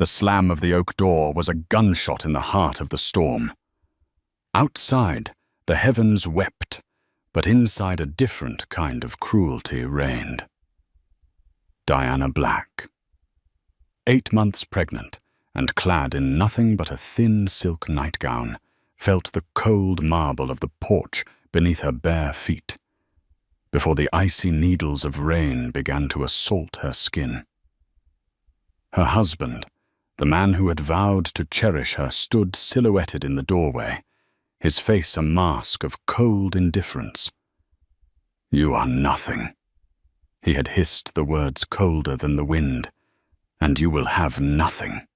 The slam of the oak door was a gunshot in the heart of the storm. Outside, the heavens wept, but inside a different kind of cruelty reigned. Diana Black. 8 months pregnant and clad in nothing but a thin silk nightgown, felt the cold marble of the porch beneath her bare feet, before the icy needles of rain began to assault her skin. Her husband, the man who had vowed to cherish her, stood silhouetted in the doorway, his face a mask of cold indifference. "You are nothing." He had hissed the words colder than the wind. "And you will have nothing."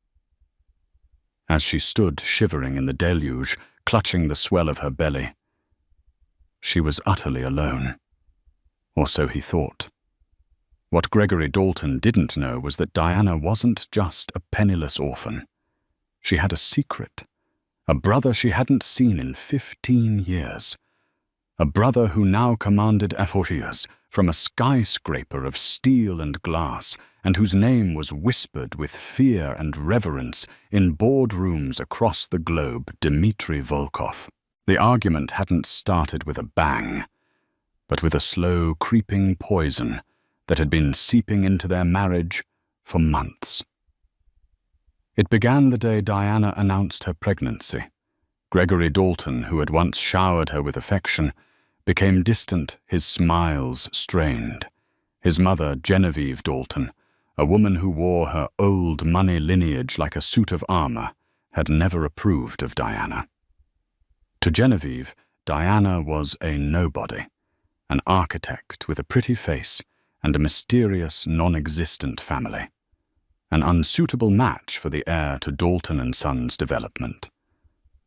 As she stood shivering in the deluge, clutching the swell of her belly, she was utterly alone. Or so he thought. What Gregory Dalton didn't know was that Diana wasn't just a penniless orphan. She had a secret, a brother she hadn't seen in 15 years. A brother who now commanded Euphoриas from a skyscraper of steel and glass, and whose name was whispered with fear and reverence in boardrooms across the globe, Dmitry Volkov. The argument hadn't started with a bang, but with a slow, creeping poison that had been seeping into their marriage for months. It began the day Diana announced her pregnancy. Gregory Dalton, who had once showered her with affection, became distant, his smiles strained. His mother, Genevieve Dalton, a woman who wore her old money lineage like a suit of armor, had never approved of Diana. To Genevieve, Diana was a nobody, an architect with a pretty face and a mysterious, non-existent family, an unsuitable match for the heir to Dalton and Sons development.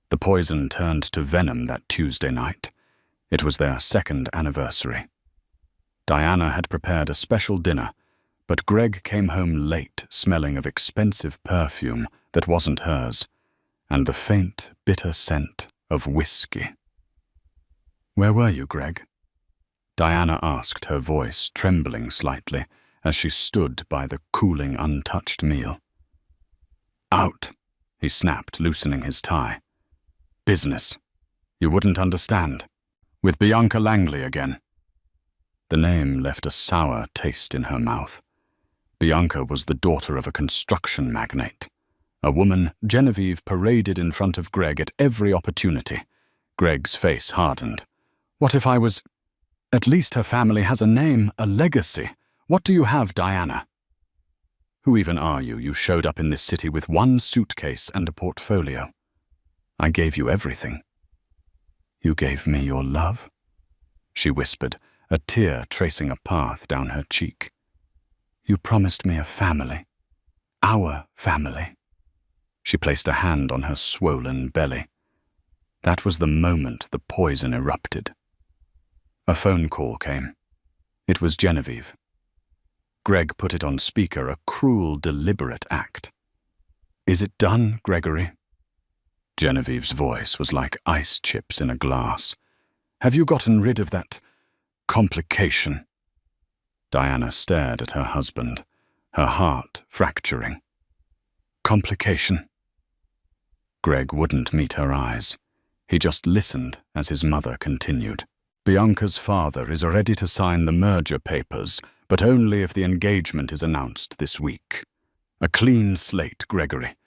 The poison turned to venom that Tuesday night. It was their 2nd anniversary. Diana had prepared a special dinner, but Greg came home late, smelling of expensive perfume that wasn't hers, and the faint, bitter scent of whiskey. "Where were you, Greg?" Diana asked, her voice trembling slightly as she stood by the cooling, untouched meal. "Out," he snapped, loosening his tie. "Business. You wouldn't understand. With Bianca Langley again." The name left a sour taste in her mouth. Bianca was the daughter of a construction magnate, a woman Genevieve paraded in front of Greg at every opportunity. Greg's face hardened. "What if I was... At least her family has a name, a legacy. What do you have, Diana?" "Who even are you? You showed up in this city with one suitcase and a portfolio. I gave you everything." "You gave me your love," she whispered, a tear tracing a path down her cheek. "You promised me a family. Our family." She placed a hand on her swollen belly. That was the moment the poison erupted. A phone call came. It was Genevieve. Greg put it on speaker, a cruel, deliberate act. "Is it done, Gregory?" Genevieve's voice was like ice chips in a glass. "Have you gotten rid of that complication?" Diana stared at her husband, her heart fracturing. "Complication?" Greg wouldn't meet her eyes. He just listened as his mother continued. "Bianca's father is ready to sign the merger papers, but only if the engagement is announced this week. A clean slate, Gregory.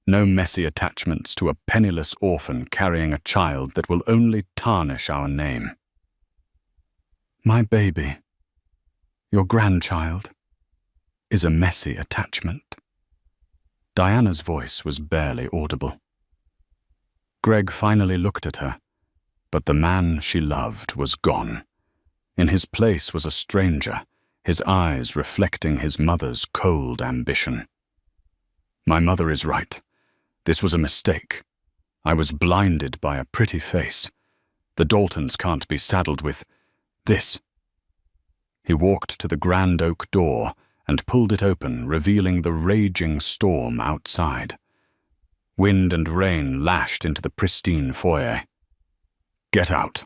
No messy attachments to a penniless orphan carrying a child that will only tarnish our name." "My baby, your grandchild, is a messy attachment." Diana's voice was barely audible. Greg finally looked at her, but the man she loved was gone. In his place was a stranger, his eyes reflecting his mother's cold ambition. "My mother is right. This was a mistake. I was blinded by a pretty face. The Daltons can't be saddled with this." He walked to the grand oak door and pulled it open, revealing the raging storm outside. Wind and rain lashed into the pristine foyer. "Get out."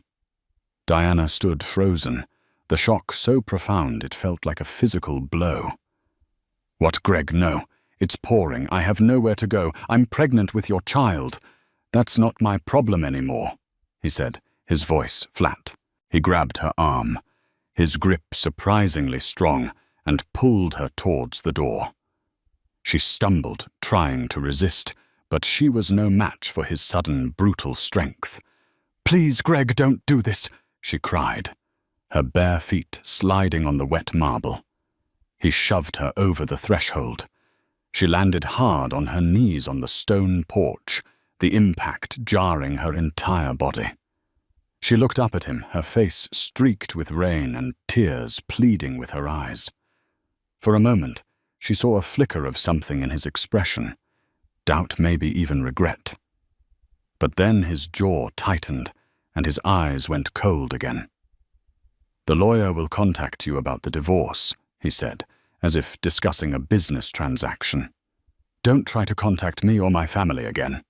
Diana stood frozen, the shock so profound it felt like a physical blow. "What, Greg? No. It's pouring. I have nowhere to go. I'm pregnant with your child. That's not my problem anymore, he said, his voice flat. He grabbed her arm, his grip surprisingly strong, and pulled her towards the door. She stumbled, trying to resist, but she was no match for his sudden, brutal strength. "Please, Greg, don't do this," she cried, her bare feet sliding on the wet marble. He shoved her over the threshold. She landed hard on her knees on the stone porch, the impact jarring her entire body. She looked up at him, her face streaked with rain and tears pleading with her eyes. For a moment, she saw a flicker of something in his expression, doubt, maybe even regret. But then his jaw tightened, and his eyes went cold again. "The lawyer will contact you about the divorce," he said, as if discussing a business transaction. "Don't try to contact me or my family again."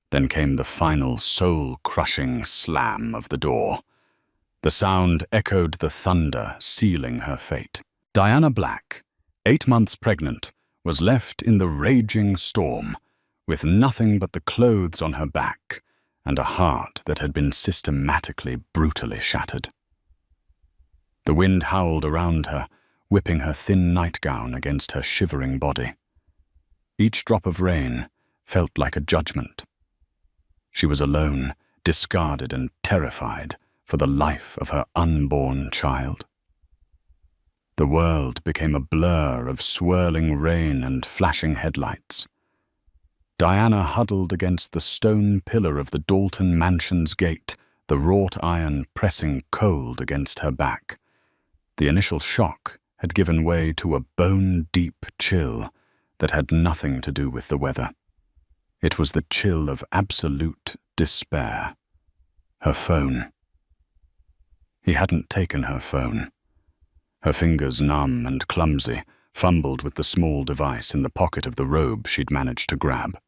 Then came the final soul-crushing slam of the door. The sound echoed the thunder sealing her fate. Diana Black, 8 months pregnant, was left in the raging storm, with nothing but the clothes on her back and a heart that had been systematically, brutally shattered. The wind howled around her, whipping her thin nightgown against her shivering body. Each drop of rain felt like a judgment. She was alone, discarded and terrified for the life of her unborn child. The world became a blur of swirling rain and flashing headlights. Diana huddled against the stone pillar of the Dalton mansion's gate, the wrought iron pressing cold against her back. The initial shock had given way to a bone-deep chill that had nothing to do with the weather. It was the chill of absolute despair. Her phone. He hadn't taken her phone. Her fingers, numb and clumsy, fumbled with the small device in the pocket of the robe she'd managed to grab.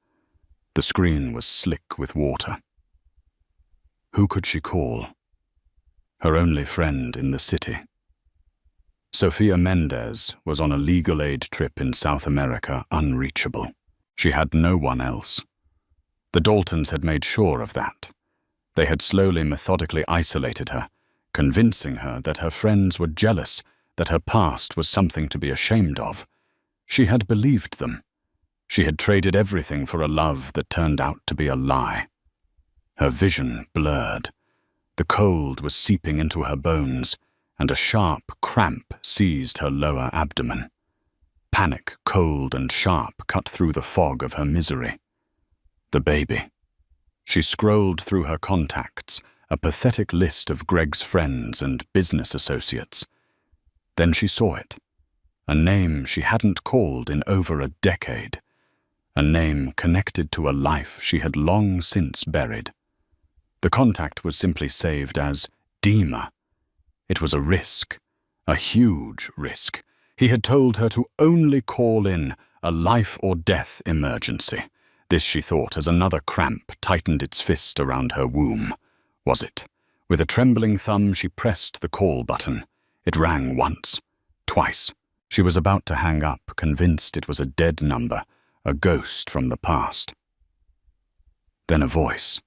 The screen was slick with water. Who could she call? Her only friend in the city. Sofia Mendez was on a legal aid trip in South America, unreachable. She had no one else. The Daltons had made sure of that. They had slowly, methodically isolated her, convincing her that her friends were jealous, that her past was something to be ashamed of. She had believed them. She had traded everything for a love that turned out to be a lie. Her vision blurred. The cold was seeping into her bones, and a sharp cramp seized her lower abdomen. Panic, cold and sharp, cut through the fog of her misery. The baby. She scrolled through her contacts, a pathetic list of Greg's friends and business associates. Then she saw it. A name she hadn't called in over a decade. A name connected to a life she had long since buried. The contact was simply saved as Dima. It was a risk, a huge risk. He had told her to only call in a life-or-death emergency. This, she thought, as another cramp tightened its fist around her womb. Was it? With a trembling thumb, she pressed the call button. It rang once, twice. She was about to hang up, convinced it was a dead number, a ghost from the past. Then a voice.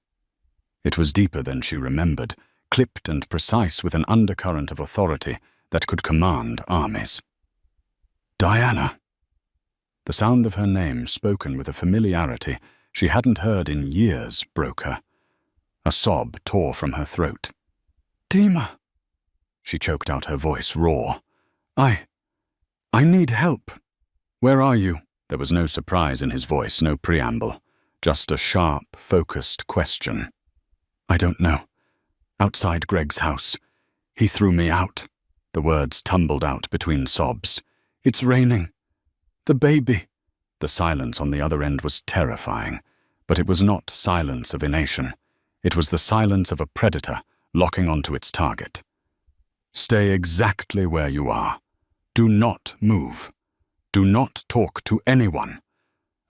It was deeper than she remembered, clipped and precise with an undercurrent of authority that could command armies. Diana. The sound of her name, spoken with a familiarity she hadn't heard in years, broke her. A sob tore from her throat. Dima. She choked out, her voice raw. I need help. Where are you? There was no surprise in his voice, no preamble, just a sharp, focused question. I don't know. Outside Greg's house. He threw me out. The words tumbled out between sobs. It's raining. The baby. The silence on the other end was terrifying, but it was not silence of ination. It was the silence of a predator locking onto its target. Stay exactly where you are. Do not move. Do not talk to anyone.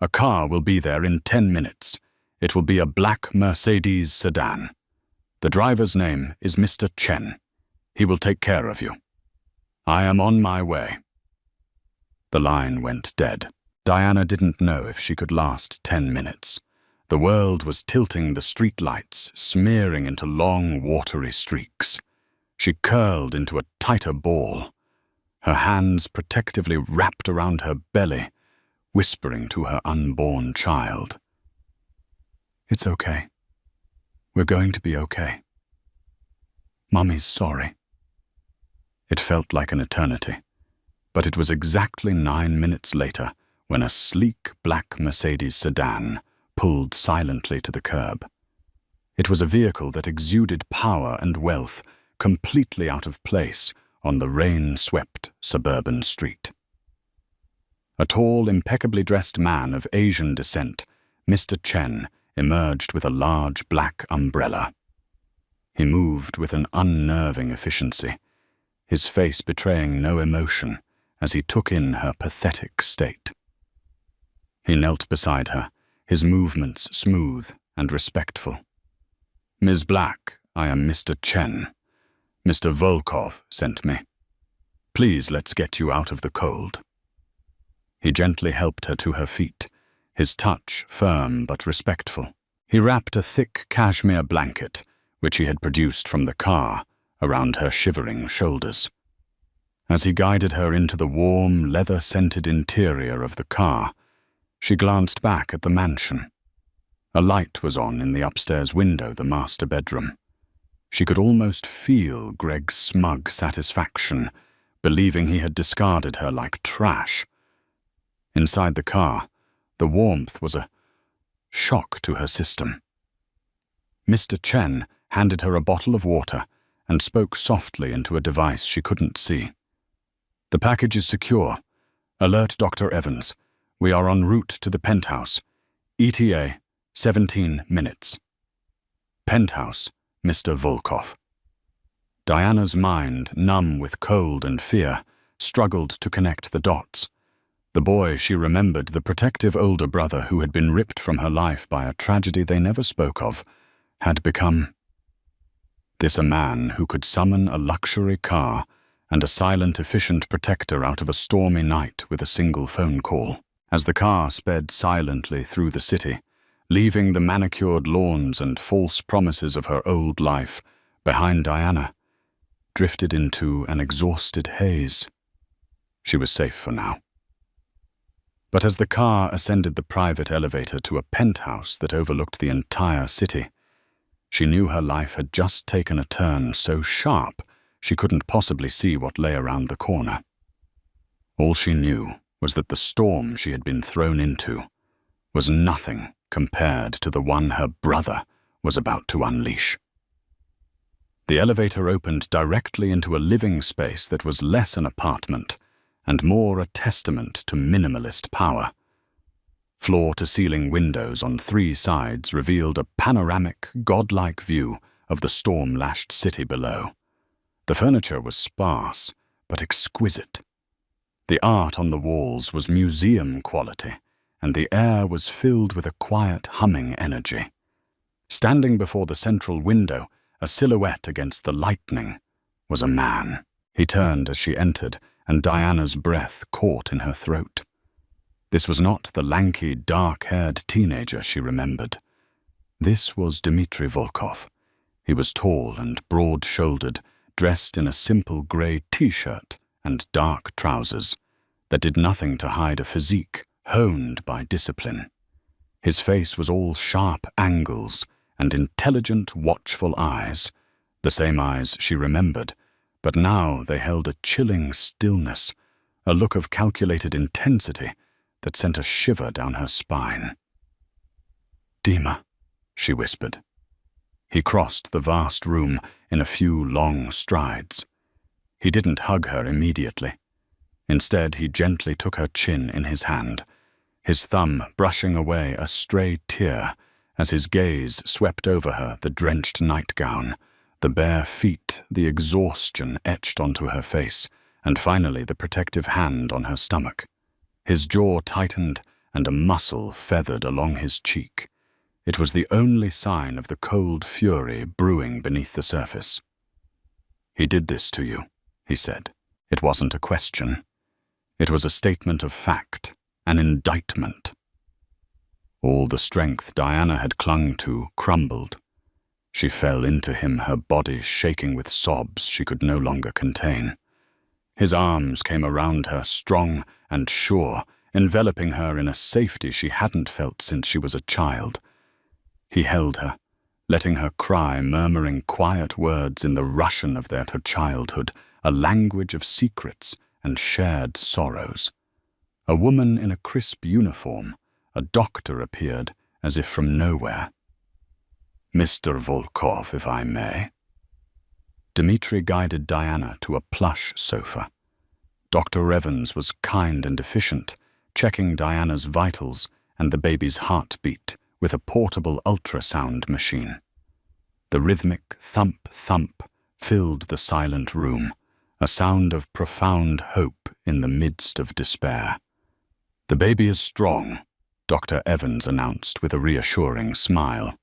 A car will be there in 10 minutes. It will be a black Mercedes sedan. The driver's name is Mr. Chen. He will take care of you. I am on my way. The line went dead. Diana didn't know if she could last 10 minutes. The world was tilting the streetlights, smearing into long, watery streaks. She curled into a tighter ball, her hands protectively wrapped around her belly, whispering to her unborn child. "It's okay. We're going to be okay. Mummy's sorry." It felt like an eternity, but it was exactly 9 minutes later when a sleek black Mercedes sedan pulled silently to the curb. It was a vehicle that exuded power and wealth, completely out of place on the rain-swept suburban street. A tall, impeccably dressed man of Asian descent, Mr. Chen, emerged with a large black umbrella. He moved with an unnerving efficiency, his face betraying no emotion as he took in her pathetic state. He knelt beside her, his movements smooth and respectful. "Ms. Black, I am Mr. Chen. Mr. Volkov sent me. Please let's get you out of the cold." He gently helped her to her feet, his touch firm but respectful. He wrapped a thick cashmere blanket, which he had produced from the car, around her shivering shoulders. As he guided her into the warm, leather-scented interior of the car, she glanced back at the mansion. A light was on in the upstairs window, the master bedroom. She could almost feel Greg's smug satisfaction, believing he had discarded her like trash. Inside the car, the warmth was a shock to her system. Mr. Chen handed her a bottle of water and spoke softly into a device she couldn't see. "The package is secure. Alert Dr. Evans. We are en route to the penthouse. ETA, 17 minutes. Penthouse, Mr. Volkov." Diana's mind, numb with cold and fear, struggled to connect the dots. The boy she remembered, the protective older brother who had been ripped from her life by a tragedy they never spoke of, had become this a man who could summon a luxury car and a silent, efficient protector out of a stormy night with a single phone call. As the car sped silently through the city, leaving the manicured lawns and false promises of her old life behind, Diana drifted into an exhausted haze. She was safe for now. But as the car ascended the private elevator to a penthouse that overlooked the entire city, she knew her life had just taken a turn so sharp she couldn't possibly see what lay around the corner. All she knew was that the storm she had been thrown into was nothing compared to the one her brother was about to unleash. The elevator opened directly into a living space that was less an apartment and more a testament to minimalist power. Floor-to-ceiling windows on 3 sides revealed a panoramic, godlike view of the storm-lashed city below. The furniture was sparse, but exquisite. The art on the walls was museum quality, and the air was filled with a quiet, humming energy. Standing before the central window, a silhouette against the lightning, was a man. He turned as she entered, and Diana's breath caught in her throat. This was not the lanky, dark-haired teenager she remembered. This was Dmitri Volkov. He was tall and broad-shouldered, dressed in a simple grey t-shirt and dark trousers that did nothing to hide a physique honed by discipline. His face was all sharp angles and intelligent, watchful eyes, the same eyes she remembered, but now they held a chilling stillness, a look of calculated intensity that sent a shiver down her spine. "Dima," she whispered. He crossed the vast room in a few long strides. He didn't hug her immediately. Instead, he gently took her chin in his hand, his thumb brushing away a stray tear as his gaze swept over her, the drenched nightgown, the bare feet, the exhaustion etched onto her face, and finally the protective hand on her stomach. His jaw tightened and a muscle feathered along his cheek. It was the only sign of the cold fury brewing beneath the surface. "He did this to you," he said. It wasn't a question. It was a statement of fact. an indictment. All the strength Diana had clung to crumbled. She fell into him, her body shaking with sobs she could no longer contain. His arms came around her, strong and sure, enveloping her in a safety she hadn't felt since she was a child. He held her, letting her cry, murmuring quiet words in the Russian of their childhood, a language of secrets and shared sorrows. A woman in a crisp uniform, a doctor, appeared as if from nowhere. "Mr. Volkov, if I may." Dmitri guided Diana to a plush sofa. Dr. Evans was kind and efficient, checking Diana's vitals and the baby's heartbeat with a portable ultrasound machine. The rhythmic thump-thump filled the silent room, a sound of profound hope in the midst of despair. "The baby is strong," Dr. Evans announced with a reassuring smile.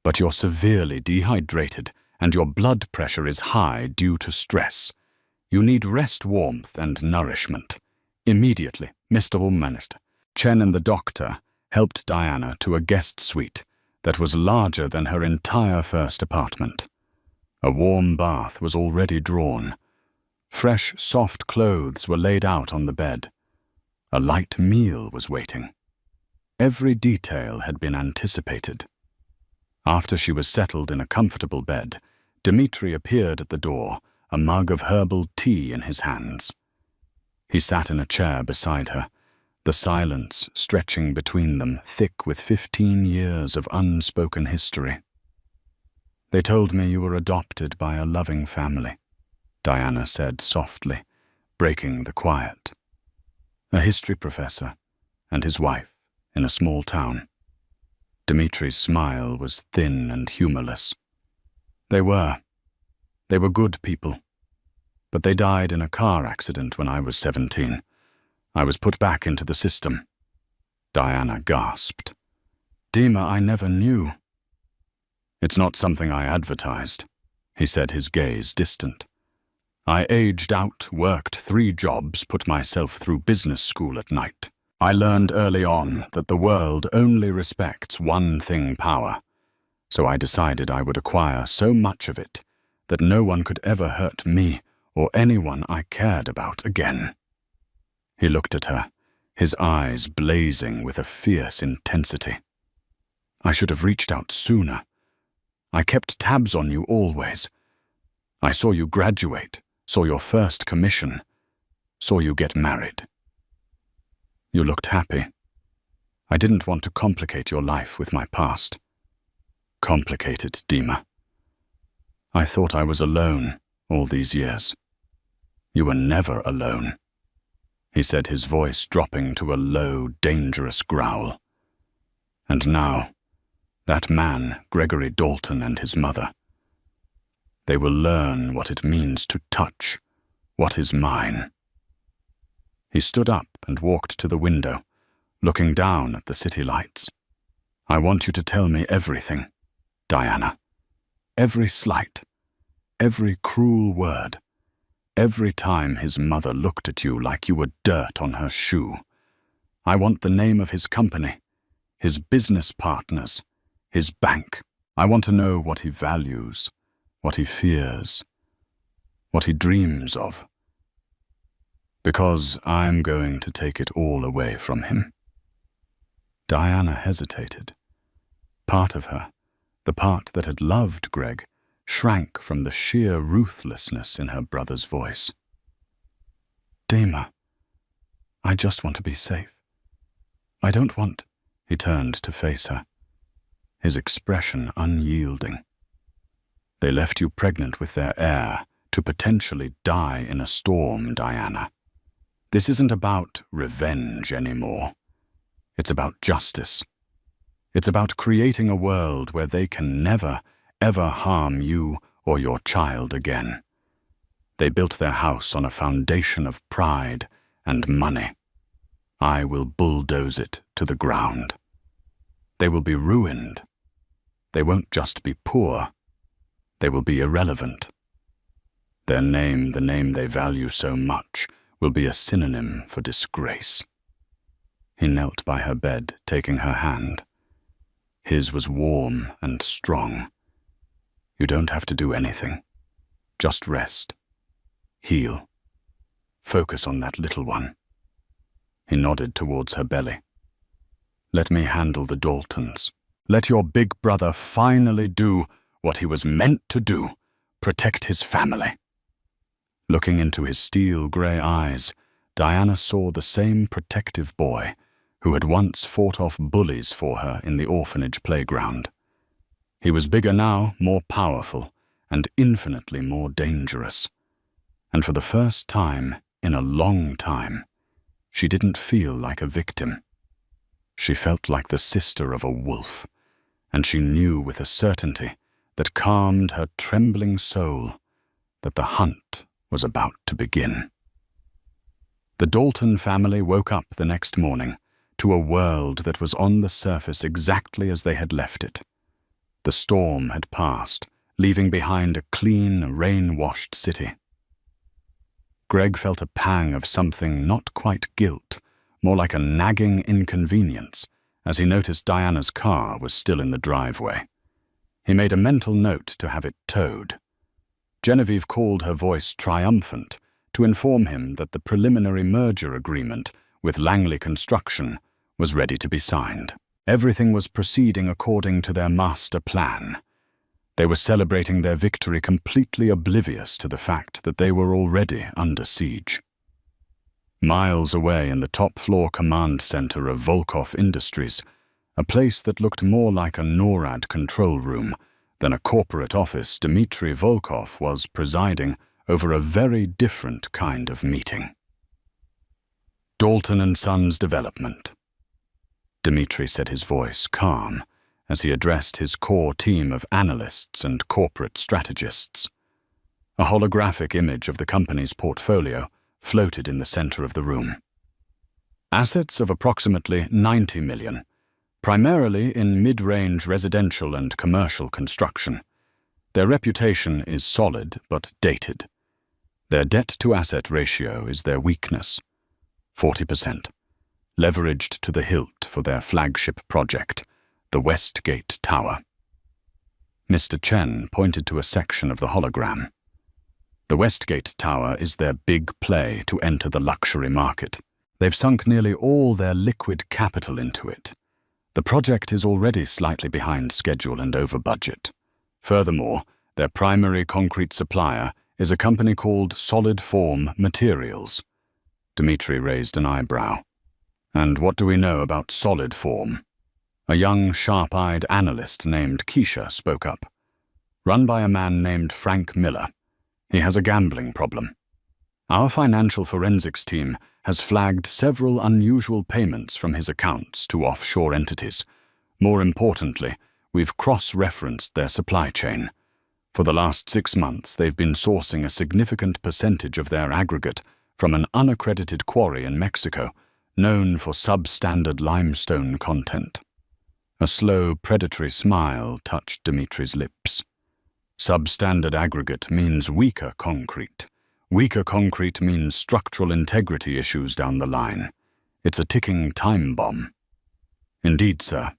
"But you're severely dehydrated and your blood pressure is high due to stress. You need rest, warmth, and nourishment. Immediately, Mr. Minister." Chen and the doctor helped Diana to a guest suite that was larger than her entire first apartment. A warm bath was already drawn. Fresh, soft clothes were laid out on the bed. A light meal was waiting. Every detail had been anticipated. After she was settled in a comfortable bed, Dmitri appeared at the door, a mug of herbal tea in his hands. He sat in a chair beside her, the silence stretching between them, thick with 15 years of unspoken history. "They told me you were adopted by a loving family," Diana said softly, breaking the quiet. "A history professor and his wife in a small town." Dmitri's smile was thin and humorless. They were good people. But they died in a car accident when I was 17. I was put back into the system." Diana gasped. "Dima, I never knew." "It's not something I advertised," he said, his gaze distant. "I aged out, worked 3 jobs, put myself through business school at night. I learned early on that the world only respects one thing, power. So I decided I would acquire so much of it that no one could ever hurt me or anyone I cared about again." He looked at her, his eyes blazing with a fierce intensity. "I should have reached out sooner. I kept tabs on you always. I saw you graduate, saw your first commission, saw you get married. You looked happy. I didn't want to complicate your life with my past." "Complicated, Dima. I thought I was alone all these years." "You were never alone," he said, his voice dropping to a low, dangerous growl. "And now, that man, Gregory Dalton, and his mother, they will learn what it means to touch what is mine." He stood up and walked to the window, looking down at the city lights. "I want you to tell me everything, Diana. Every slight, every cruel word, every time his mother looked at you like you were dirt on her shoe. I want the name of his company, his business partners, his bank. I want to know what he values, what he fears, what he dreams of. Because I'm going to take it all away from him." Diana hesitated. Part of her, the part that had loved Greg, shrank from the sheer ruthlessness in her brother's voice. "Dima, I just want to be safe. I don't want—" He turned to face her, his expression unyielding. "They left you pregnant with their heir to potentially die in a storm, Diana. This isn't about revenge anymore. It's about justice. It's about creating a world where they can never, ever harm you or your child again. They built their house on a foundation of pride and money. I will bulldoze it to the ground. They will be ruined. They won't just be poor. They will be irrelevant. Their name, the name they value so much, will be a synonym for disgrace." He knelt by her bed, taking her hand. His was warm and strong. You don't have to do anything. Just rest. Heal. Focus on that little one. He nodded towards her belly. Let me handle the Daltons. Let your big brother finally do what he was meant to do, protect his family. Looking into his steel-grey eyes, Diana saw the same protective boy who had once fought off bullies for her in the orphanage playground. He was bigger now, more powerful, and infinitely more dangerous. And for the first time in a long time, she didn't feel like a victim. She felt like the sister of a wolf, and she knew with a certainty that calmed her trembling soul that the hunt was about to begin. The Dalton family woke up the next morning to a world that was on the surface exactly as they had left it. The storm had passed, leaving behind a clean, rain-washed city. Greg felt a pang of something not quite guilt, more like a nagging inconvenience, as he noticed Diana's car was still in the driveway. He made a mental note to have it towed. Genevieve called her voice triumphant to inform him that the preliminary merger agreement with Langley Construction was ready to be signed. Everything was proceeding according to their master plan. They were celebrating their victory completely oblivious to the fact that they were already under siege. Miles away in the top-floor command center of Volkov Industries, a place that looked more like a NORAD control room than a corporate office, Dmitry Volkov was presiding over a very different kind of meeting. Dalton and Sons Development. Dmitry said, his voice calm, as he addressed his core team of analysts and corporate strategists. A holographic image of the company's portfolio floated in the center of the room. Assets of approximately 90 million, primarily in mid-range residential and commercial construction. Their reputation is solid but dated. Their debt-to-asset ratio is their weakness, 40%, leveraged to the hilt for their flagship project, the Westgate Tower. Mr. Chen pointed to a section of the hologram. The Westgate Tower is their big play to enter the luxury market. They've sunk nearly all their liquid capital into it. The project is already slightly behind schedule and over budget. Furthermore, their primary concrete supplier is a company called Solid Form Materials. Dmitry raised an eyebrow. And what do we know about Solid Form? A young, sharp-eyed analyst named Keisha spoke up. Run by a man named Frank Miller. He has a gambling problem. Our financial forensics team has flagged several unusual payments from his accounts to offshore entities. More importantly, we've cross-referenced their supply chain. For the last 6 months, they've been sourcing a significant percentage of their aggregate from an unaccredited quarry in Mexico, known for substandard limestone content. A slow, predatory smile touched Dmitry's lips. Substandard aggregate means weaker concrete. Weaker concrete means structural integrity issues down the line. It's a ticking time bomb. Indeed, sir,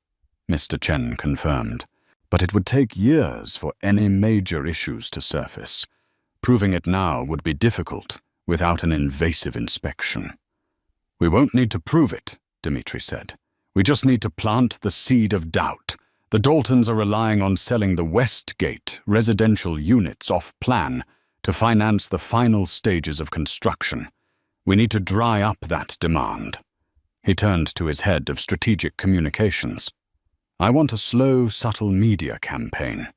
Mr. Chen confirmed. But it would take years for any major issues to surface. Proving it now would be difficult without an invasive inspection. We won't need to prove it, Dmitry said. We just need to plant the seed of doubt. The Daltons are relying on selling the Westgate residential units off plan to finance the final stages of construction. We need to dry up that demand. He turned to his head of strategic communications. I want a slow, subtle media campaign.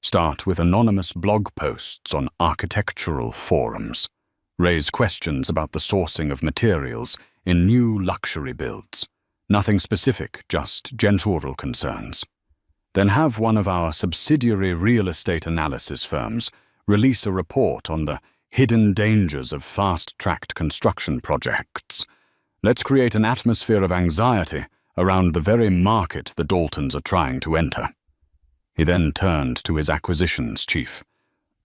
Start with anonymous blog posts on architectural forums. Raise questions about the sourcing of materials in new luxury builds. Nothing specific, just gentooral concerns. Then have one of our subsidiary real estate analysis firms release a report on the hidden dangers of fast-tracked construction projects. Let's create an atmosphere of anxiety around the very market the Daltons are trying to enter. He then turned to his acquisitions chief.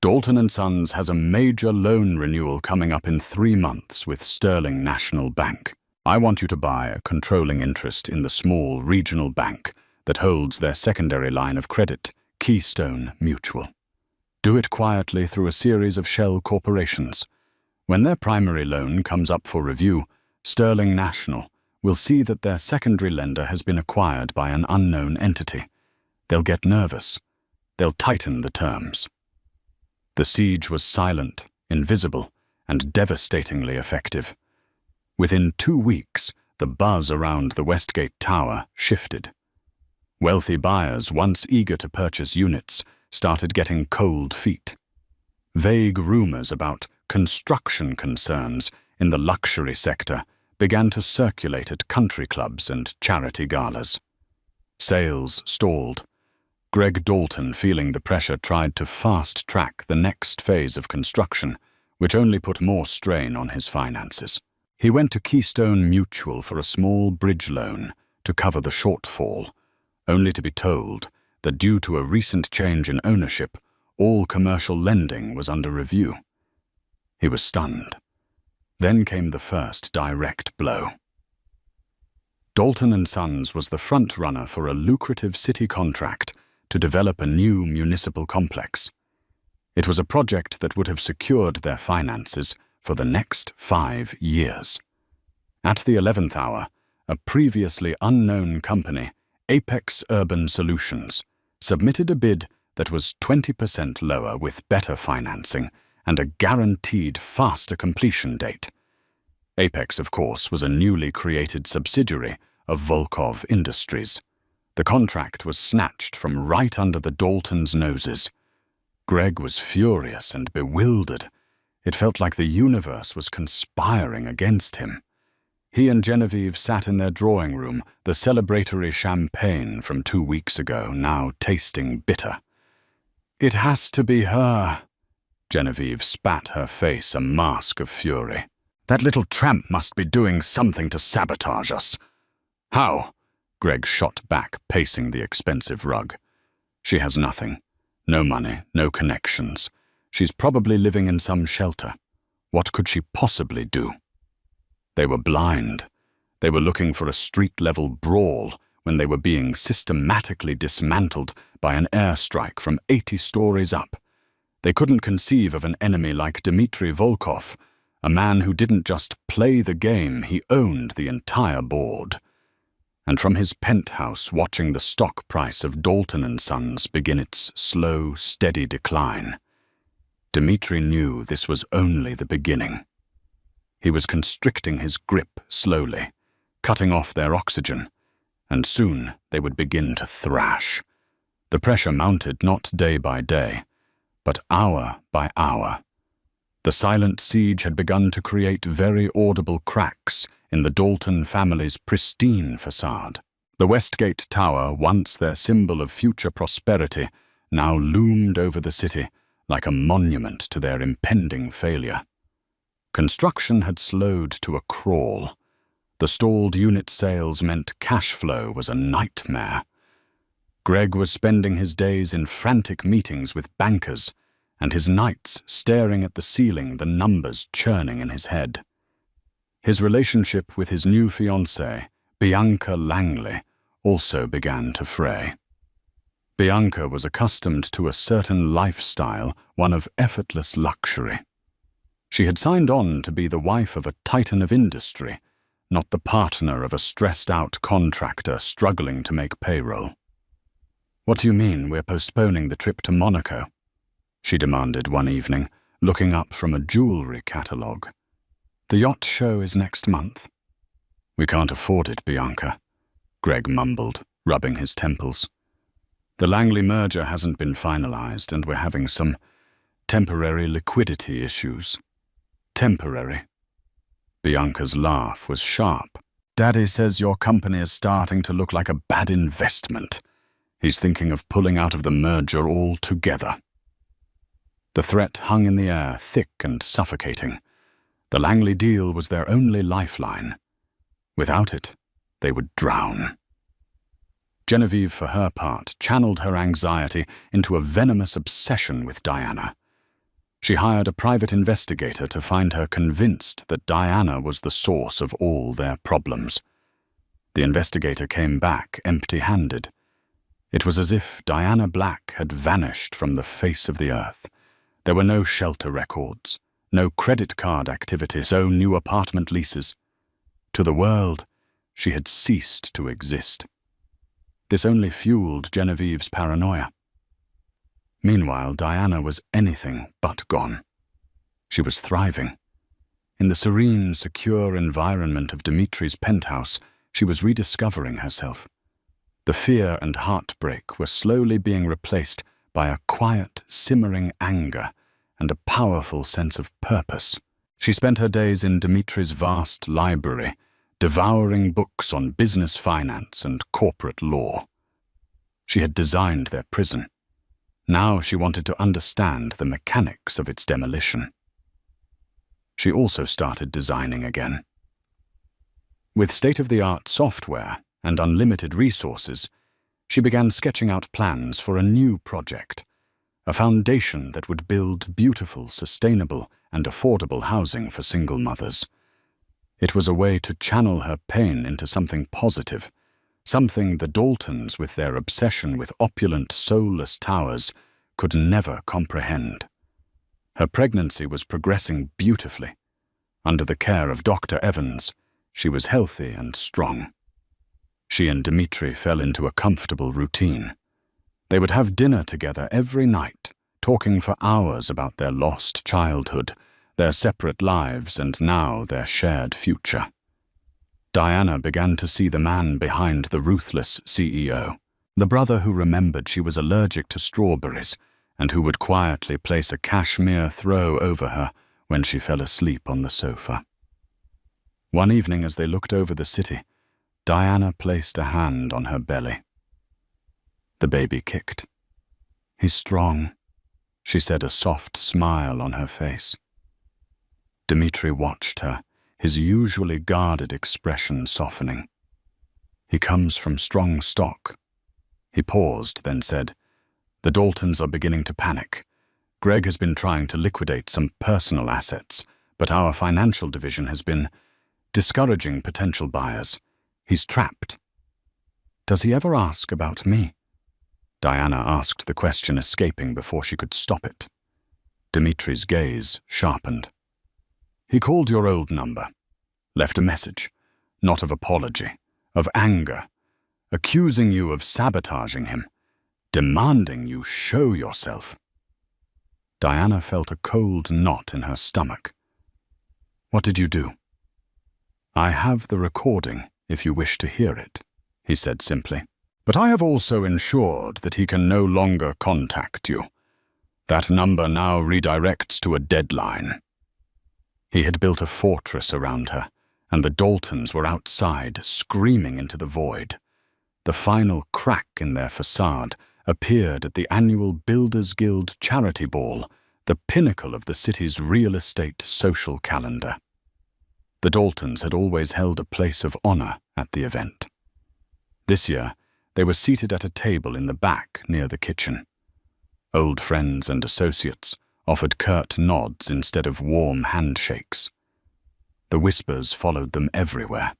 Dalton & Sons has a major loan renewal coming up in 3 months with Sterling National Bank. I want you to buy a controlling interest in the small regional bank that holds their secondary line of credit, Keystone Mutual. Do it quietly through a series of shell corporations. When their primary loan comes up for review, Sterling National will see that their secondary lender has been acquired by an unknown entity. They'll get nervous. They'll tighten the terms. The siege was silent, invisible, and devastatingly effective. Within 2 weeks, the buzz around the Westgate Tower shifted. Wealthy buyers, once eager to purchase units, started getting cold feet. Vague rumors about construction concerns in the luxury sector began to circulate at country clubs and charity galas. Sales stalled. Greg Dalton, feeling the pressure, tried to fast-track the next phase of construction, which only put more strain on his finances. He went to Keystone Mutual for a small bridge loan to cover the shortfall, only to be told that due to a recent change in ownership, all commercial lending was under review. He was stunned. Then came the first direct blow. Dalton & Sons was the front-runner for a lucrative city contract to develop a new municipal complex. It was a project that would have secured their finances for the next 5 years. At the 11th hour, a previously unknown company, Apex Urban Solutions, submitted a bid that was 20% lower with better financing and a guaranteed faster completion date. Apex, of course, was a newly created subsidiary of Volkov Industries. The contract was snatched from right under the Daltons' noses. Greg was furious and bewildered. It felt like the universe was conspiring against him. He and Genevieve sat in their drawing room, the celebratory champagne from 2 weeks ago now tasting bitter. "It has to be her." Genevieve spat her face a mask of fury. "That little tramp must be doing something to sabotage us." "How?" Greg shot back, pacing the expensive rug. "She has nothing. No money, no connections. She's probably living in some shelter. What could she possibly do?" They were blind. They were looking for a street-level brawl when they were being systematically dismantled by an airstrike from 80 stories up. They couldn't conceive of an enemy like Dmitry Volkov, a man who didn't just play the game, he owned the entire board. And from his penthouse, watching the stock price of Dalton & Sons begin its slow, steady decline, Dmitry knew this was only the beginning. He was constricting his grip slowly, cutting off their oxygen, and soon they would begin to thrash. The pressure mounted not day by day, but hour by hour. The silent siege had begun to create very audible cracks in the Dalton family's pristine facade. The Westgate Tower, once their symbol of future prosperity, now loomed over the city like a monument to their impending failure. Construction had slowed to a crawl. The stalled unit sales meant cash flow was a nightmare. Greg was spending his days in frantic meetings with bankers, and his nights staring at the ceiling, the numbers churning in his head. His relationship with his new fiancée, Bianca Langley, also began to fray. Bianca was accustomed to a certain lifestyle, one of effortless luxury. She had signed on to be the wife of a titan of industry, not the partner of a stressed-out contractor struggling to make payroll. "What do you mean we're postponing the trip to Monaco?" she demanded one evening, looking up from a jewelry catalogue. "The yacht show is next month." "We can't afford it, Bianca," Greg mumbled, rubbing his temples. "The Langley merger hasn't been finalized, and we're having some temporary liquidity issues." "Temporary?" Bianca's laugh was sharp. "Daddy says your company is starting to look like a bad investment. He's thinking of pulling out of the merger altogether." The threat hung in the air, thick and suffocating. The Langley deal was their only lifeline. Without it, they would drown. Genevieve, for her part, channeled her anxiety into a venomous obsession with Diana. She hired a private investigator to find her convinced that Diana was the source of all their problems. The investigator came back empty-handed. It was as if Diana Black had vanished from the face of the earth. There were no shelter records, no credit card activities, no new apartment leases. To the world, she had ceased to exist. This only fueled Genevieve's paranoia. Meanwhile, Diana was anything but gone. She was thriving. In the serene, secure environment of Dimitri's penthouse, she was rediscovering herself. The fear and heartbreak were slowly being replaced by a quiet, simmering anger and a powerful sense of purpose. She spent her days in Dimitri's vast library, devouring books on business finance and corporate law. She had designed their prison. Now she wanted to understand the mechanics of its demolition. She also started designing again. With state-of-the-art software and unlimited resources, she began sketching out plans for a new project, a foundation that would build beautiful, sustainable, and affordable housing for single mothers. It was a way to channel her pain into something positive, something the Daltons, with their obsession with opulent, soulless towers, could never comprehend. Her pregnancy was progressing beautifully. Under the care of Dr. Evans, she was healthy and strong. She and Dimitri fell into a comfortable routine. They would have dinner together every night, talking for hours about their lost childhood, their separate lives, and now their shared future. Diana began to see the man behind the Ruthless CEO, the brother who remembered she was allergic to strawberries and who would quietly place a cashmere throw over her when she fell asleep on the sofa. One evening, as they looked over the city, Diana placed a hand on her belly. The baby kicked. "He's strong," she said, a soft smile on her face. Dimitri watched her, his usually guarded expression softening. "He comes from strong stock." He paused, then said, "The Daltons are beginning to panic. Greg has been trying to liquidate some personal assets, but our financial division has been discouraging potential buyers. He's trapped." "Does he ever ask about me?" Diana asked, the question escaping before she could stop it. Dimitri's gaze sharpened. "He called your old number, left a message, not of apology, of anger, accusing you of sabotaging him, demanding you show yourself." Diana felt a cold knot in her stomach. "What did you do?" "I have the recording, if you wish to hear it," he said simply. "But I have also ensured that he can no longer contact you. That number now redirects to a deadline." He had built a fortress around her, and the Daltons were outside, screaming into the void. The final crack in their facade appeared at the annual Builders Guild charity ball, the pinnacle of the city's real estate social calendar. The Daltons had always held a place of honor at the event. This year, they were seated at a table in the back near the kitchen. Old friends and associates offered curt nods instead of warm handshakes. The whispers followed them everywhere.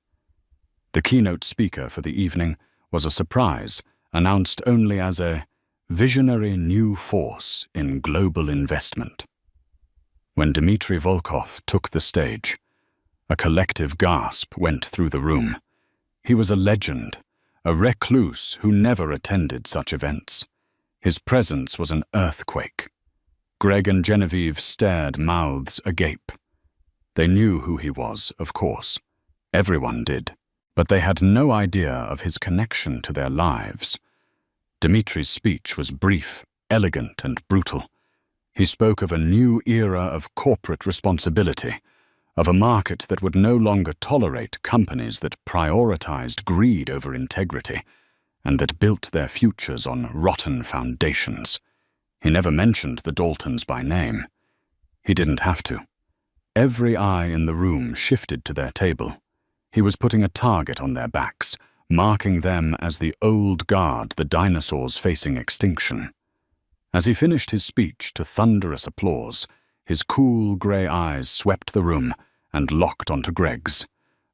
The keynote speaker for the evening was a surprise, announced only as a visionary new force in global investment. When Dmitri Volkov took the stage, a collective gasp went through the room. He was a legend, a recluse who never attended such events. His presence was an earthquake. Greg and Genevieve stared, mouths agape. They knew who he was, of course. Everyone did. But they had no idea of his connection to their lives. Dimitri's speech was brief, elegant, and brutal. He spoke of a new era of corporate responsibility, of a market that would no longer tolerate companies that prioritized greed over integrity, and that built their futures on rotten foundations. He never mentioned the Daltons by name. He didn't have to. Every eye in the room shifted to their table. He was putting a target on their backs, marking them as the old guard, the dinosaurs facing extinction. As he finished his speech to thunderous applause, His cool grey eyes swept the room and locked onto Greg's.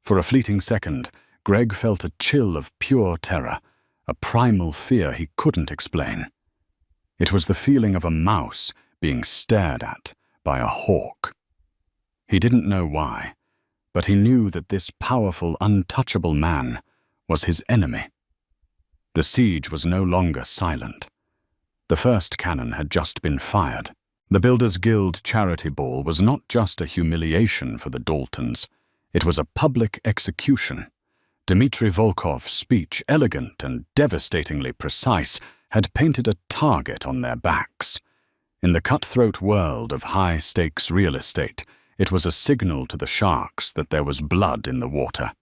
For a fleeting second, Greg felt a chill of pure terror, a primal fear he couldn't explain. It was the feeling of a mouse being stared at by a hawk. He didn't know why, but he knew that this powerful, untouchable man was his enemy. The siege was no longer silent. The first cannon had just been fired. The Builders Guild charity ball was not just a humiliation for the Daltons, it was a public execution. Dmitri Volkov's speech, elegant and devastatingly precise, had painted a target on their backs. In the cutthroat world of high-stakes real estate, it was a signal to the sharks that there was blood in the water.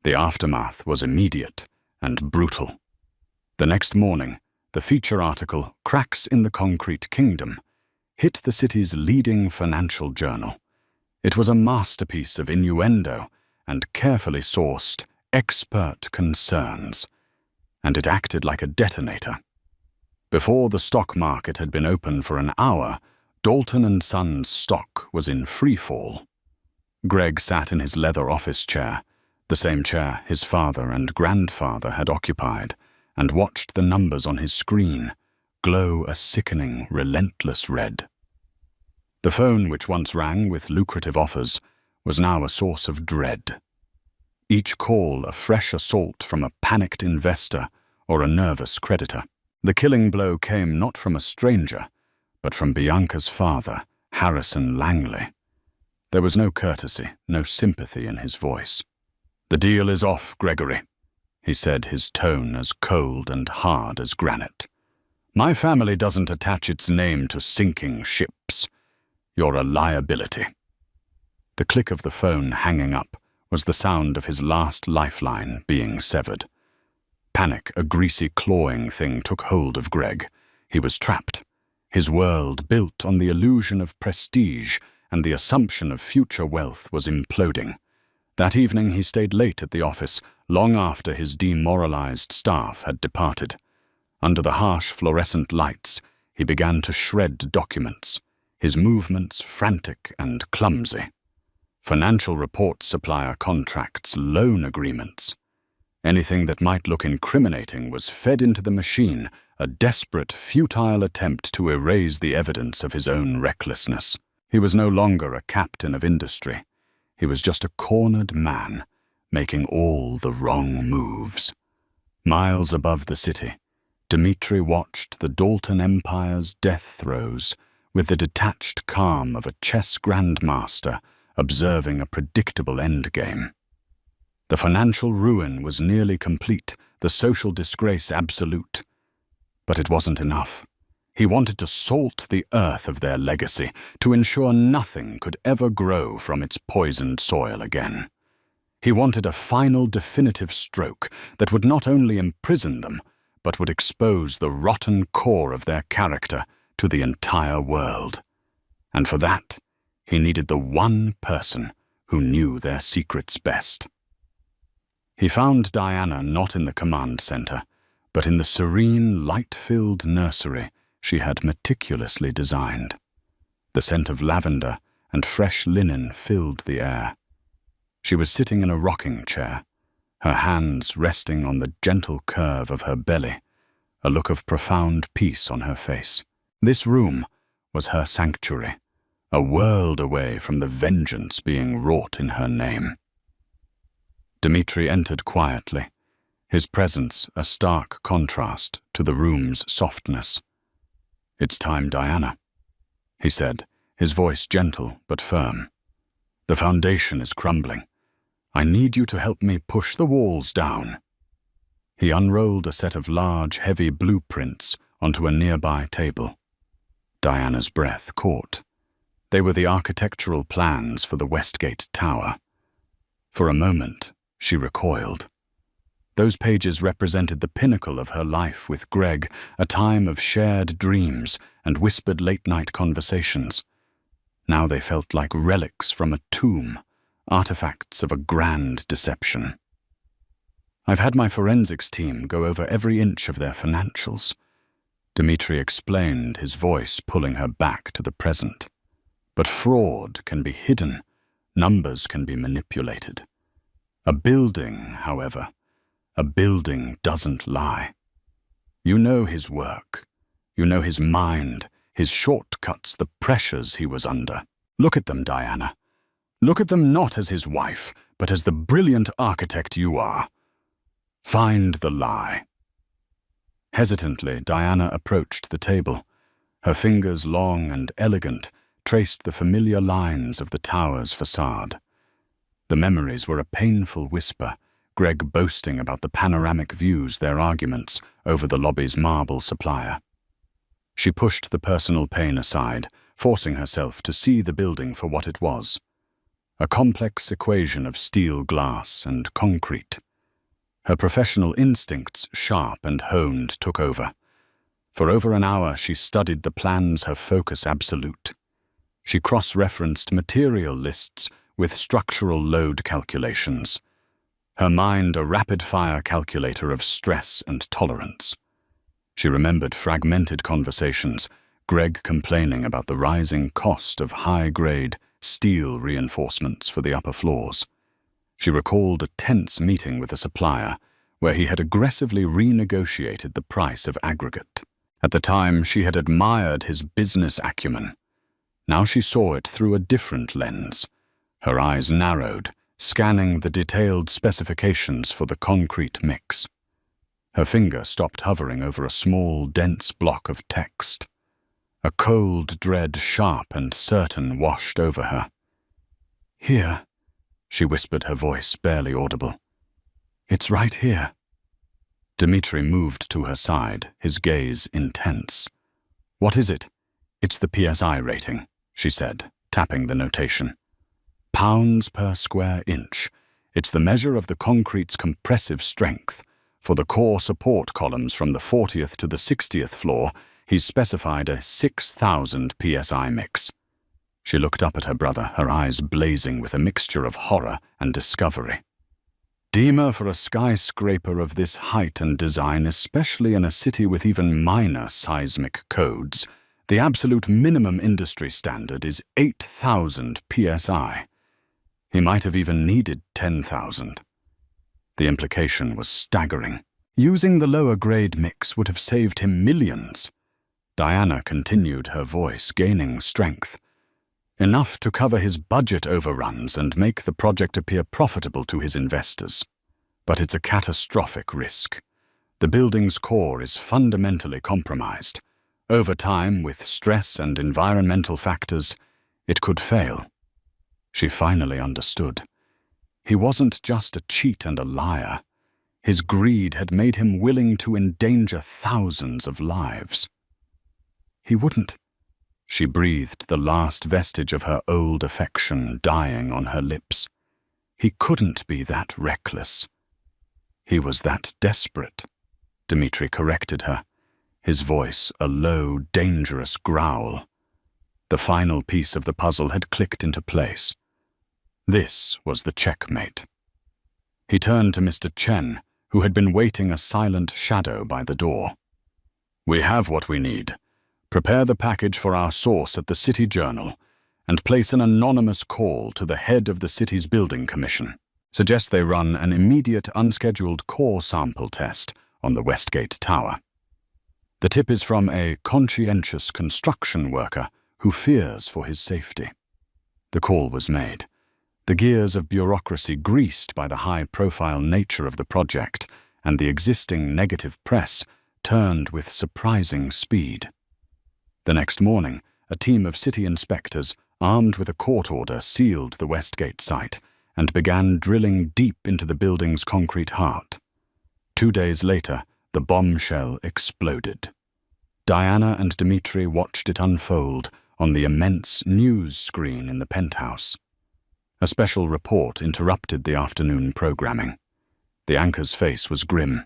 The aftermath was immediate and brutal. The next morning, the feature article, "Cracks in the Concrete Kingdom," hit the city's leading financial journal. It was a masterpiece of innuendo and carefully sourced, expert concerns, and it acted like a detonator. Before the stock market had been open for an hour, Dalton & Sons stock was in free fall. Greg sat in his leather office chair, the same chair his father and grandfather had occupied, and watched the numbers on his screen glow a sickening, relentless red. The phone, which once rang with lucrative offers, was now a source of dread. Each call a fresh assault from a panicked investor or a nervous creditor. The killing blow came not from a stranger, but from Bianca's father, Harrison Langley. There was no courtesy, no sympathy in his voice. "The deal is off, Gregory," he said, his tone as cold and hard as granite. "My family doesn't attach its name to sinking ships. You're a liability." The click of the phone hanging up was the sound of his last lifeline being severed. Panic, a greasy clawing thing, took hold of Greg. He was trapped. His world, built on the illusion of prestige and the assumption of future wealth, was imploding. That evening he stayed late at the office, long after his demoralized staff had departed. Under the harsh fluorescent lights, he began to shred documents, his movements frantic and clumsy. Financial reports, supplier contracts, loan agreements. Anything that might look incriminating was fed into the machine, a desperate, futile attempt to erase the evidence of his own recklessness. He was no longer a captain of industry. He was just a cornered man, making all the wrong moves. Miles above the city, Dmitri watched the Dalton Empire's death throes with the detached calm of a chess grandmaster observing a predictable endgame. The financial ruin was nearly complete, the social disgrace absolute. But it wasn't enough. He wanted to salt the earth of their legacy, to ensure nothing could ever grow from its poisoned soil again. He wanted a final definitive stroke that would not only imprison them, but would expose the rotten core of their character to the entire world. And for that, he needed the one person who knew their secrets best. He found Diana not in the command center, but in the serene, light-filled nursery she had meticulously designed. The scent of lavender and fresh linen filled the air. She was sitting in a rocking chair, her hands resting on the gentle curve of her belly, a look of profound peace on her face. This room was her sanctuary, a world away from the vengeance being wrought in her name. Dmitri entered quietly, his presence a stark contrast to the room's softness. "It's time, Diana," he said, his voice gentle but firm. "The foundation is crumbling. I need you to help me push the walls down." He unrolled a set of large, heavy blueprints onto a nearby table. Diana's breath caught. They were the architectural plans for the Westgate Tower. For a moment, she recoiled. Those pages represented the pinnacle of her life with Greg, a time of shared dreams and whispered late-night conversations. Now they felt like relics from a tomb, artifacts of a grand deception. "I've had my forensics team go over every inch of their financials," Dmitri explained, his voice pulling her back to the present. But fraud can be hidden, numbers can be manipulated. A building, however, a building doesn't lie. You know his work, you know his mind, his shortcuts, the pressures he was under. Look at them, Diana. Look at them not as his wife, but as the brilliant architect you are. Find the lie. Hesitantly, Diana approached the table. Her fingers, long and elegant, traced the familiar lines of the tower's facade. The memories were a painful whisper, Greg boasting about the panoramic views, their arguments over the lobby's marble supplier. She pushed the personal pain aside, forcing herself to see the building for what it was. A complex equation of steel, glass, and concrete. Her professional instincts, sharp and honed, took over. For over an hour she studied the plans, her focus absolute. She cross-referenced material lists with structural load calculations. Her mind a rapid-fire calculator of stress and tolerance. She remembered fragmented conversations, Greg complaining about the rising cost of high-grade steel reinforcements for the upper floors. She recalled a tense meeting with a supplier where he had aggressively renegotiated the price of aggregate. At the time, she had admired his business acumen. Now she saw it through a different lens. Her eyes narrowed, scanning the detailed specifications for the concrete mix. Her finger stopped hovering over a small, dense block of text. A cold dread, sharp and certain, washed over her. "Here," she whispered, her voice barely audible. "It's right here." Dmitri moved to her side, his gaze intense. "What is it?" "It's the PSI rating," she said, tapping the notation. "Pounds per square inch. It's the measure of the concrete's compressive strength. For the core support columns from the 40th to the 60th floor, he's specified a 6,000 PSI mix." She looked up at her brother, her eyes blazing with a mixture of horror and discovery. Dima for a skyscraper of this height and design, especially in a city with even minor seismic codes, the absolute minimum industry standard is 8,000 PSI. He might have even needed 10,000. The implication was staggering. Using the lower grade mix would have saved him millions. Diana continued, her voice gaining strength. Enough to cover his budget overruns and make the project appear profitable to his investors. But it's a catastrophic risk. The building's core is fundamentally compromised. Over time, with stress and environmental factors, it could fail. She finally understood. He wasn't just a cheat and a liar. His greed had made him willing to endanger thousands of lives. He wouldn't. She breathed, the last vestige of her old affection dying on her lips. He couldn't be that reckless. He was that desperate. Dmitri corrected her, his voice a low, dangerous growl. The final piece of the puzzle had clicked into place. This was the checkmate. He turned to Mr. Chen, who had been waiting a silent shadow by the door. "We have what we need. Prepare the package for our source at the City Journal and place an anonymous call to the head of the city's building commission. Suggest they run an immediate unscheduled core sample test on the Westgate Tower. The tip is from a conscientious construction worker who fears for his safety." The call was made. The gears of bureaucracy, greased by the high-profile nature of the project and the existing negative press, turned with surprising speed. The next morning, a team of city inspectors, armed with a court order, sealed the Westgate site and began drilling deep into the building's concrete heart. 2 days later, the bombshell exploded. Diana and Dmitri watched it unfold on the immense news screen in the penthouse. A special report interrupted the afternoon programming. The anchor's face was grim.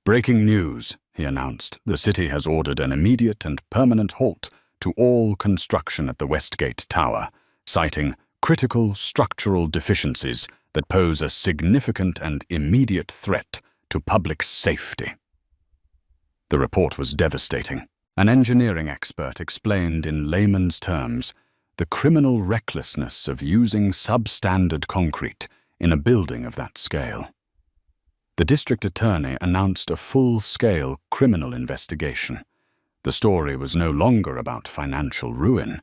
"Breaking news," he announced. "The city has ordered an immediate and permanent halt to all construction at the Westgate Tower, citing critical structural deficiencies that pose a significant and immediate threat to public safety." The report was devastating. An engineering expert explained in layman's terms, the criminal recklessness of using substandard concrete in a building of that scale. The district attorney announced a full-scale criminal investigation. The story was no longer about financial ruin.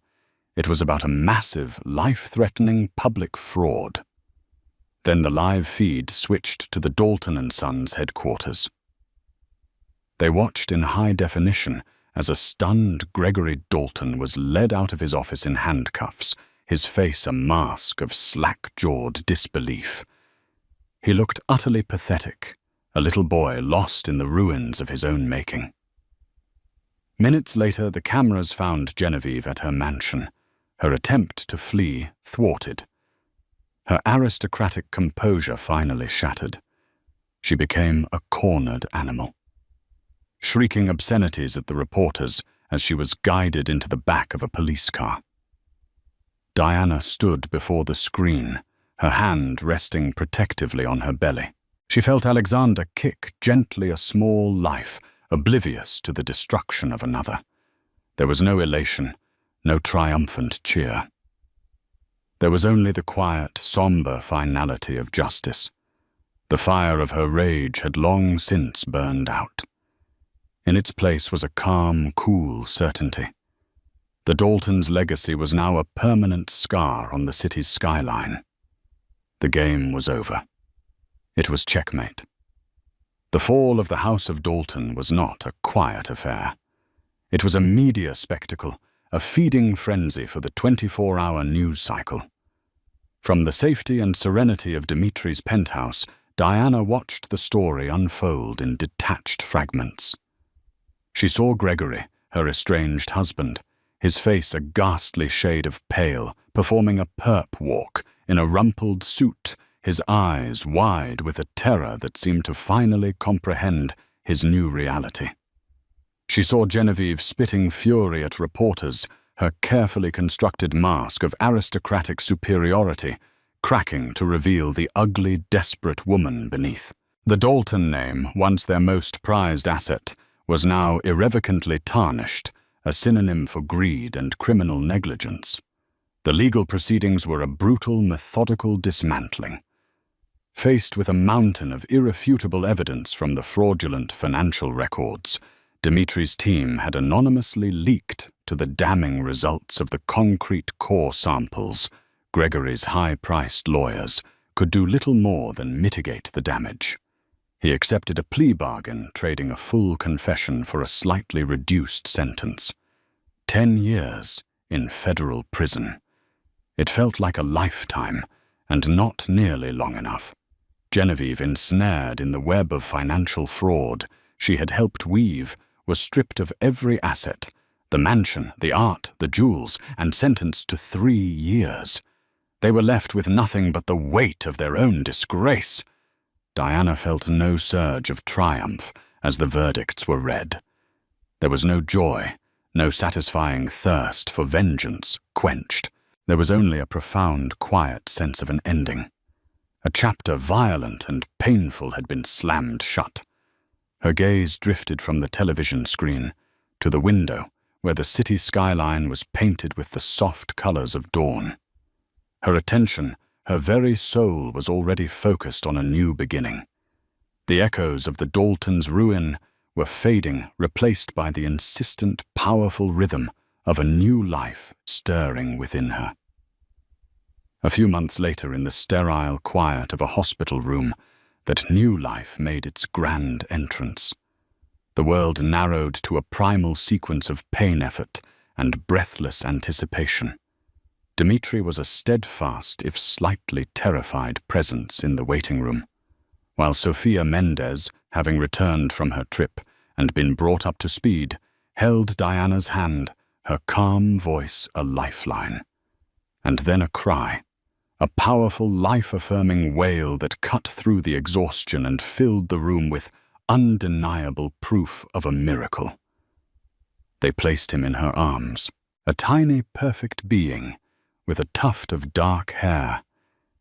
It was about a massive, life-threatening public fraud. Then the live feed switched to the Dalton & Sons headquarters. They watched in high definition as a stunned Gregory Dalton was led out of his office in handcuffs, his face a mask of slack-jawed disbelief. He looked utterly pathetic, a little boy lost in the ruins of his own making. Minutes later, the cameras found Genevieve at her mansion, her attempt to flee thwarted. Her aristocratic composure finally shattered. She became a cornered animal, shrieking obscenities at the reporters as she was guided into the back of a police car. Diana stood before the screen, her hand resting protectively on her belly. She felt Alexander kick gently a small life, oblivious to the destruction of another. There was no elation, no triumphant cheer. There was only the quiet, somber finality of justice. The fire of her rage had long since burned out. In its place was a calm, cool certainty. The Daltons' legacy was now a permanent scar on the city's skyline. The game was over. It was checkmate. The fall of the House of Dalton was not a quiet affair. It was a media spectacle, a feeding frenzy for the 24-hour news cycle. From the safety and serenity of Dimitri's penthouse, Diana watched the story unfold in detached fragments. She saw Gregory, her estranged husband, his face a ghastly shade of pale, performing a perp walk in a rumpled suit, his eyes wide with a terror that seemed to finally comprehend his new reality. She saw Genevieve spitting fury at reporters, her carefully constructed mask of aristocratic superiority cracking to reveal the ugly, desperate woman beneath. The Dalton name, once their most prized asset, was now irrevocably tarnished, a synonym for greed and criminal negligence. The legal proceedings were a brutal, methodical dismantling. Faced with a mountain of irrefutable evidence from the fraudulent financial records, Dimitri's team had anonymously leaked to the damning results of the concrete core samples. Gregory's high-priced lawyers could do little more than mitigate the damage. He accepted a plea bargain, trading a full confession for a slightly reduced sentence. 10 years in federal prison. It felt like a lifetime, and not nearly long enough. Genevieve, ensnared in the web of financial fraud she had helped weave, was stripped of every asset, the mansion, the art, the jewels, and sentenced to 3 years. They were left with nothing but the weight of their own disgrace. Diana felt no surge of triumph as the verdicts were read. There was no joy, no satisfying thirst for vengeance quenched. There was only a profound, quiet sense of an ending. A chapter violent and painful had been slammed shut. Her gaze drifted from the television screen to the window where the city skyline was painted with the soft colors of dawn. Her attention, her very soul, was already focused on a new beginning. The echoes of the Daltons' ruin were fading, replaced by the insistent, powerful rhythm of a new life stirring within her. A few months later, in the sterile quiet of a hospital room, that new life made its grand entrance. The world narrowed to a primal sequence of pain effort and breathless anticipation. Dimitri was a steadfast, if slightly terrified, presence in the waiting room, while Sophia Mendez, having returned from her trip and been brought up to speed, held Diana's hand, her calm voice a lifeline. And then a cry. A powerful, life-affirming wail that cut through the exhaustion and filled the room with undeniable proof of a miracle. They placed him in her arms, a tiny, perfect being with a tuft of dark hair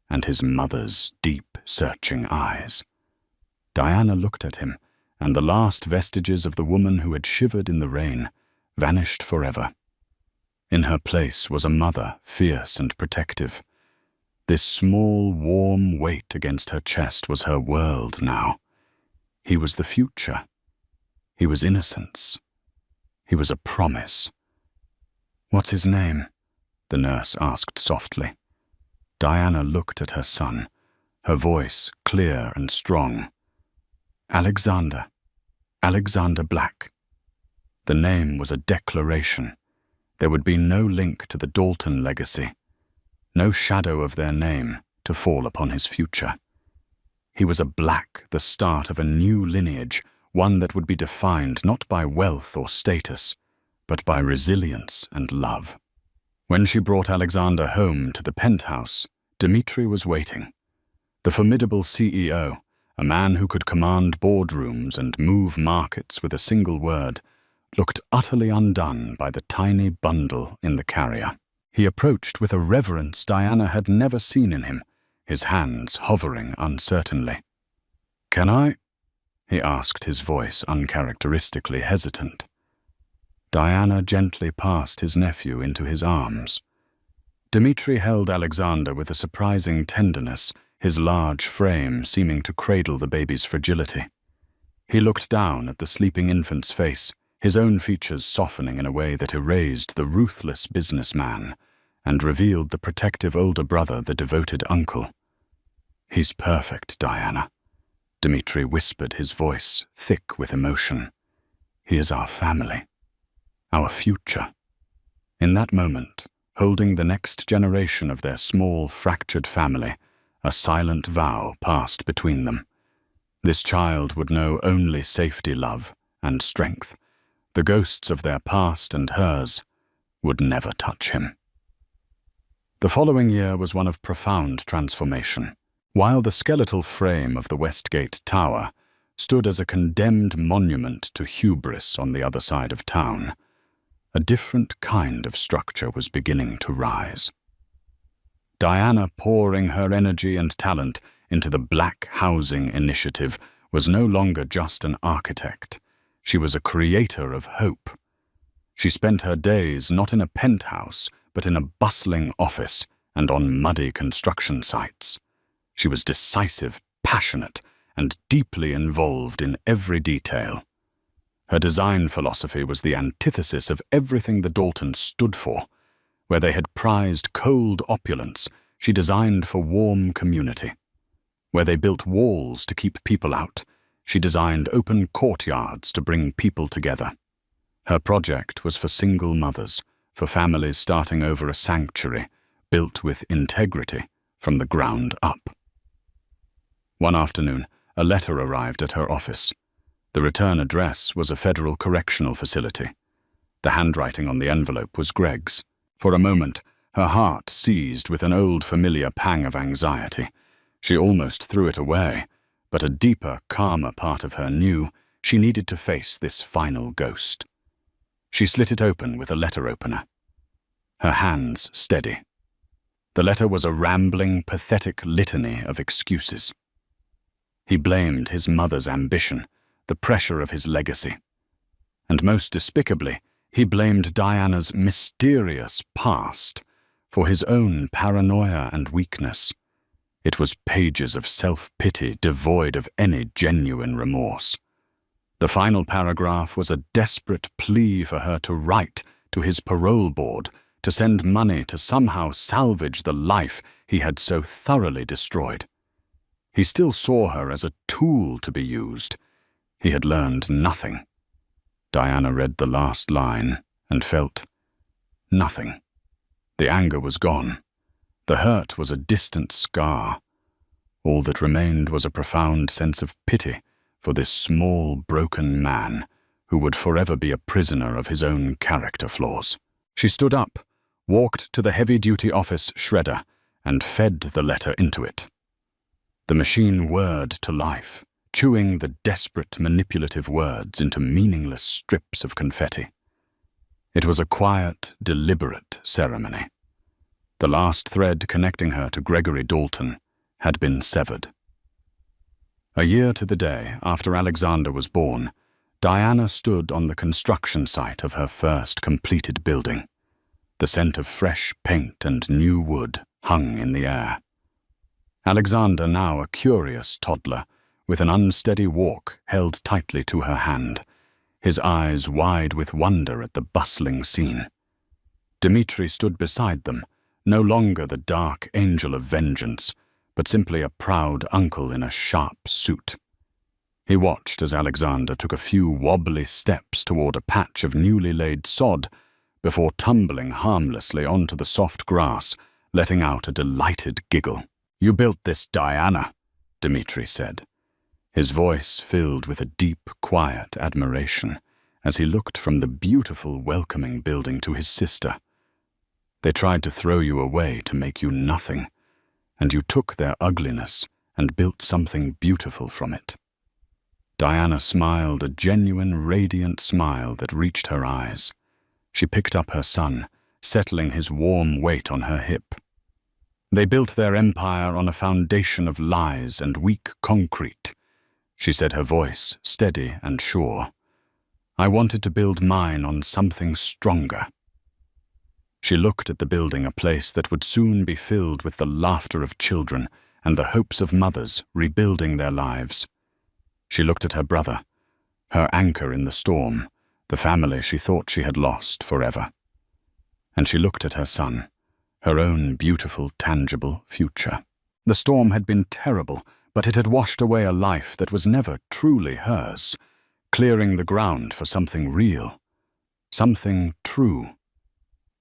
and his mother's deep, searching eyes. Diana looked at him, and the last vestiges of the woman who had shivered in the rain vanished forever. In her place was a mother, fierce and protective. This small, warm weight against her chest was her world now. He was the future. He was innocence. He was a promise. "What's his name?" the nurse asked softly. Diana looked at her son, her voice clear and strong. "Alexander. Alexander Black." The name was a declaration. There would be no link to the Dalton legacy, no shadow of their name to fall upon his future. He was a Black, the start of a new lineage, one that would be defined not by wealth or status, but by resilience and love. When she brought Alexander home to the penthouse, Dmitri was waiting. The formidable CEO, a man who could command boardrooms and move markets with a single word, looked utterly undone by the tiny bundle in the carrier. He approached with a reverence Diana had never seen in him, his hands hovering uncertainly. "Can I?" he asked, his voice uncharacteristically hesitant. Diana gently passed his nephew into his arms. Dmitri held Alexander with a surprising tenderness, his large frame seeming to cradle the baby's fragility. He looked down at the sleeping infant's face, his own features softening in a way that erased the ruthless businessman and revealed the protective older brother, the devoted uncle. "He's perfect, Diana," Dmitri whispered, his voice thick with emotion. "He is our family, our future." In that moment, holding the next generation of their small, fractured family, a silent vow passed between them. This child would know only safety, love, and strength. The ghosts of their past and hers would never touch him. The following year was one of profound transformation. While the skeletal frame of the Westgate Tower stood as a condemned monument to hubris on the other side of town, a different kind of structure was beginning to rise. Diana, pouring her energy and talent into the Black Housing Initiative, was no longer just an architect. She was a creator of hope. She spent her days not in a penthouse, but in a bustling office and on muddy construction sites. She was decisive, passionate, and deeply involved in every detail. Her design philosophy was the antithesis of everything the Daltons stood for. Where they had prized cold opulence, she designed for warm community. Where they built walls to keep people out, she designed open courtyards to bring people together. Her project was for single mothers, for families starting over a sanctuary, built with integrity from the ground up. One afternoon, a letter arrived at her office. The return address was a federal correctional facility. The handwriting on the envelope was Greg's. For a moment, her heart seized with an old familiar pang of anxiety. She almost threw it away, but a deeper, calmer part of her knew she needed to face this final ghost. She slit it open with a letter opener, her hands steady. The letter was a rambling, pathetic litany of excuses. He blamed his mother's ambition, the pressure of his legacy. And most despicably, he blamed Diana's mysterious past for his own paranoia and weakness. It was pages of self-pity devoid of any genuine remorse. The final paragraph was a desperate plea for her to write to his parole board, to send money to somehow salvage the life he had so thoroughly destroyed. He still saw her as a tool to be used. He had learned nothing. Diana read the last line and felt nothing. The anger was gone. The hurt was a distant scar. All that remained was a profound sense of pity for this small, broken man who would forever be a prisoner of his own character flaws. She stood up, walked to the heavy-duty office shredder, and fed the letter into it. The machine whirred to life, chewing the desperate, manipulative words into meaningless strips of confetti. It was a quiet, deliberate ceremony. The last thread connecting her to Gregory Dalton had been severed. A year to the day after Alexander was born, Diana stood on the construction site of her first completed building. The scent of fresh paint and new wood hung in the air. Alexander, now a curious toddler, with an unsteady walk, held tightly to her hand, his eyes wide with wonder at the bustling scene. Dmitri stood beside them, no longer the dark angel of vengeance, but simply a proud uncle in a sharp suit. He watched as Alexander took a few wobbly steps toward a patch of newly laid sod before tumbling harmlessly onto the soft grass, letting out a delighted giggle. "You built this, Diana," Dmitri said, his voice filled with a deep, quiet admiration as he looked from the beautiful, welcoming building to his sister. "They tried to throw you away to make you nothing, and you took their ugliness and built something beautiful from it." Diana smiled, a genuine, radiant smile that reached her eyes. She picked up her son, settling his warm weight on her hip. "They built their empire on a foundation of lies and weak concrete," she said, her voice steady and sure. "I wanted to build mine on something stronger." She looked at the building, a place that would soon be filled with the laughter of children and the hopes of mothers rebuilding their lives. She looked at her brother, her anchor in the storm, the family she thought she had lost forever. And she looked at her son, her own beautiful, tangible future. The storm had been terrible, but it had washed away a life that was never truly hers, clearing the ground for something real, something true,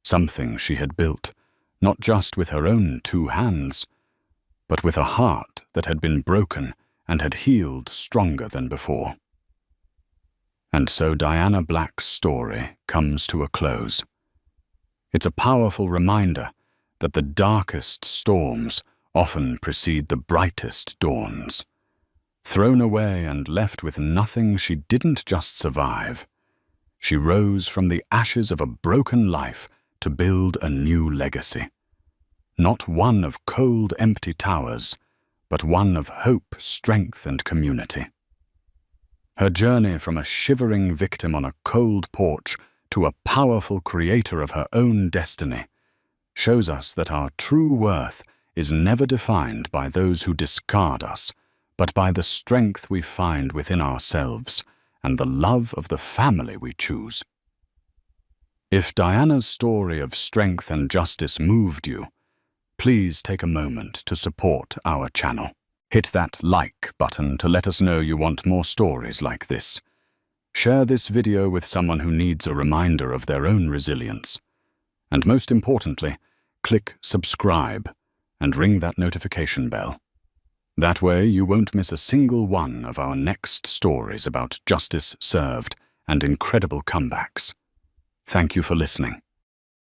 something she had built, not just with her own 2 hands, but with a heart that had been broken and had healed stronger than before. And so Diana Black's story comes to a close. It's a powerful reminder that the darkest storms often precede the brightest dawns. Thrown away and left with nothing, she didn't just survive. She rose from the ashes of a broken life to build a new legacy. Not one of cold, empty towers, but one of hope, strength, and community. Her journey from a shivering victim on a cold porch to a powerful creator of her own destiny shows us that our true worth is never defined by those who discard us, but by the strength we find within ourselves and the love of the family we choose. If Diana's story of strength and justice moved you, please take a moment to support our channel. Hit that like button to let us know you want more stories like this. Share this video with someone who needs a reminder of their own resilience. And most importantly, click subscribe and ring that notification bell. That way you won't miss a single one of our next stories about justice served and incredible comebacks. Thank you for listening.